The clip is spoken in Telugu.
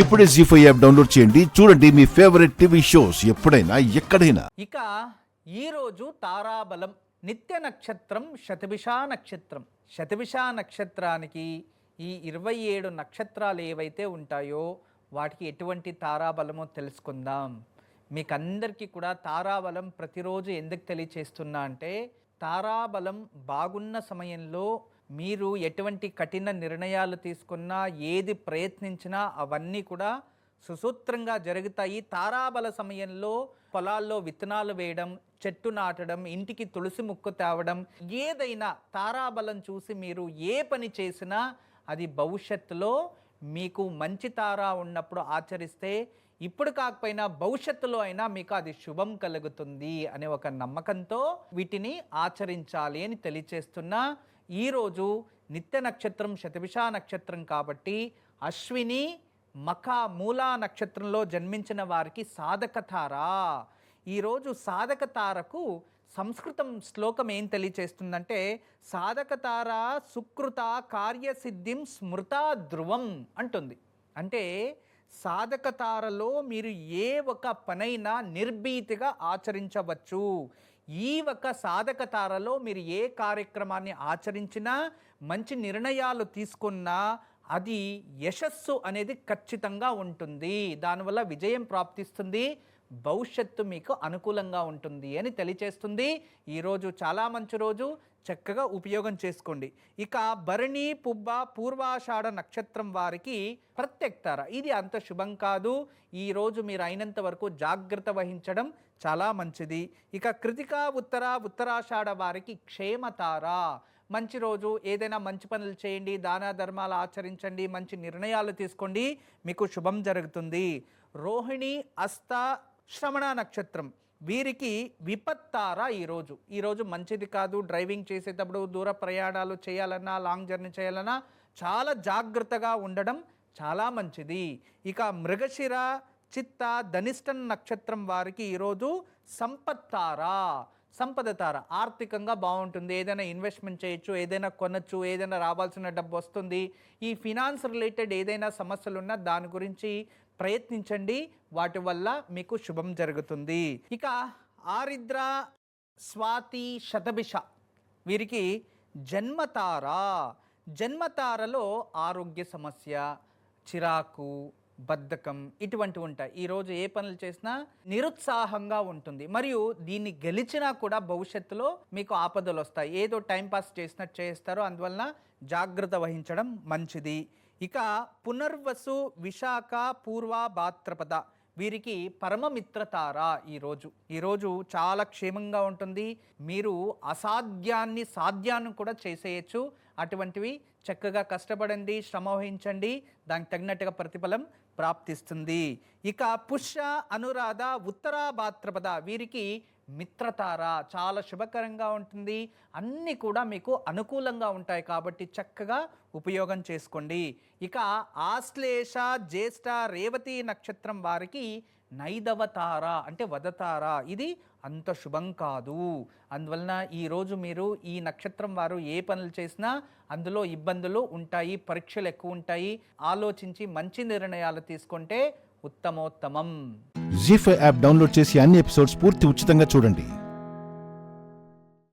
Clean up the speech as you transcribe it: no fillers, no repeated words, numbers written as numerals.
ఇప్పుడే జీ5 యాప్ డౌన్లోడ్ చేయండి. చూడండి మీ ఫేవరెట్ టీవీ షోస్ ఎప్పుడైనా ఎక్కడైనా. ఇక ఈరోజు తారాబలం నిత్య నక్షత్రం శతభిషా నక్షత్రం. శతభిషా నక్షత్రానికి ఈ 27 నక్షత్రాలు ఏవైతే ఉంటాయో వాటికి ఎటువంటి తారాబలమో తెలుసుకుందాం. మీకు అందరికీ కూడా తారాబలం ప్రతిరోజు ఎందుకు తెలియచేస్తున్నా అంటే, తారాబలం బాగున్న సమయంలో మీరు ఎటువంటి కఠిన నిర్ణయాలు తీసుకున్నా, ఏది ప్రయత్నించినా అవన్నీ కూడా సుసూత్రంగా జరుగుతాయి. తారాబల సమయంలో పొలాల్లో విత్తనాలు వేయడం, చెట్టు నాటడం, ఇంటికి తులసి ముక్కు తేవడం, ఏదైనా తారాబలం చూసి మీరు ఏ పని చేసినా అది భవిష్యత్తులో మీకు మంచి తారా ఉన్నప్పుడు ఆచరిస్తే, ఇప్పుడు కాకపోయినా భవిష్యత్తులో అయినా మీకు అది శుభం కలుగుతుంది అనే ఒక నమ్మకంతో వీటిని ఆచరించాలి అని తెలియచేస్తున్నా. ఈరోజు నిత్య నక్షత్రం శతభిషా నక్షత్రం కాబట్టి అశ్విని మఖ మూలా నక్షత్రంలో జన్మించిన వారికి సాధక తార. ఈరోజు సాధక తారకు సంస్కృతం శ్లోకం ఏం తెలియచేస్తుందంటే, సాధక తార సుకృత కార్యసిద్ధిం స్మృతా ధ్రువం అంటుంది. అంటే సాధక తారలో మీరు ఏ ఒక పనైనా నిర్భీతిగా ఆచరించవచ్చు. ఈ ఒక సాధక తారలో మీరు ఏ కార్యక్రమాన్ని ఆచరించినా, మంచి నిర్ణయాలు తీసుకున్నా అది యశస్సు అనేది ఖచ్చితంగా ఉంటుంది. దానివల్ల విజయం ప్రాప్తిస్తుంది, భవిష్యత్తు మీకు అనుకూలంగా ఉంటుంది అని తెలియచేస్తుంది. ఈరోజు చాలా మంచి రోజు, చక్కగా ఉపయోగం చేసుకోండి. ఇక భరణి పుబ్బ పూర్వాషాఢ నక్షత్రం వారికి ప్రత్యక్తార, ఇది అంత శుభం కాదు. ఈరోజు మీరు అయినంత వరకు జాగ్రత్త వహించడం చాలా మంచిది. ఇక కృతిక ఉత్తరాషాఢ వారికి క్షేమతార, మంచి రోజు. ఏదైనా మంచి పనులు చేయండి, దాన ధర్మాలు ఆచరించండి, మంచి నిర్ణయాలు తీసుకోండి, మీకు శుభం జరుగుతుంది. రోహిణి అస్త శ్రవణ నక్షత్రం వీరికి విపత్తార. ఈరోజు మంచిది కాదు. డ్రైవింగ్ చేసేటప్పుడు, దూర ప్రయాణాలు చేయాలన్నా, లాంగ్ జర్నీ చేయాలన్నా చాలా జాగ్రత్తగా ఉండడం చాలా మంచిది. ఇక మృగశిర చిత్త ధనిష్టన్ నక్షత్రం వారికి ఈరోజు సంపత్తార, సంపద తార. ఆర్థికంగా బాగుంటుంది, ఏదైనా ఇన్వెస్ట్మెంట్ చేయొచ్చు, ఏదైనా కొనచ్చు, ఏదైనా రావాల్సిన డబ్బు వస్తుంది. ఈ ఫినాన్స్ రిలేటెడ్ ఏదైనా సమస్యలు ఉన్నా దాని గురించి ప్రయత్నించండి, వాటి వల్ల మీకు శుభం జరుగుతుంది. ఇక ఆరిద్ర స్వాతి శతభిష వీరికి జన్మతార. జన్మతారలో ఆరోగ్య సమస్య, చిరాకు, బద్ధకం ఇటువంటి ఉంటాయి. ఈరోజు ఏ పనులు చేసినా నిరుత్సాహంగా ఉంటుంది, మరియు దీన్ని గెలిచినా కూడా భవిష్యత్తులో మీకు ఆపదలు వస్తాయి. ఏదో టైంపాస్ చేసినట్టు చేస్తారో, అందువలన జాగ్రత్త వహించడం మంచిది. ఇక పునర్వసు విశాఖ పూర్వ భాద్రపద వీరికి పరమమిత్రతార. ఈరోజు చాలా క్షేమంగా ఉంటుంది. మీరు అసాధ్యాన్ని సాధ్యాన్ని కూడా చేసేయచ్చు. అటువంటివి చక్కగా కష్టపడండి, శ్రమ వహించండి, దానికి తగినట్టుగా ప్రతిఫలం ప్రాప్తిస్తుంది. ఇక పుష్య అనురాధ ఉత్తరా భాద్రపద వీరికి మిత్రతార, చాలా శుభకరంగా ఉంటుంది. అన్నీ కూడా మీకు అనుకూలంగా ఉంటాయి కాబట్టి చక్కగా ఉపయోగం చేసుకోండి. ఇక ఆశ్లేష జ్యేష్ఠ రేవతి నక్షత్రం వారికి నైదవతార అంటే వదతార, ఇది అంత శుభం కాదు. అందువలన ఈరోజు మీరు ఈ నక్షత్రం వారు ఏ పనులు చేసినా అందులో ఇబ్బందులు ఉంటాయి, పరీక్షలు ఎక్కువ ఉంటాయి. ఆలోచించి మంచి నిర్ణయాలు తీసుకుంటే ఉత్తమోత్తమం. జీ5 యాప్ డౌన్లోడ్ చేసి అన్ని ఎపిసోడ్స్ పూర్తి ఉచితంగా చూడండి.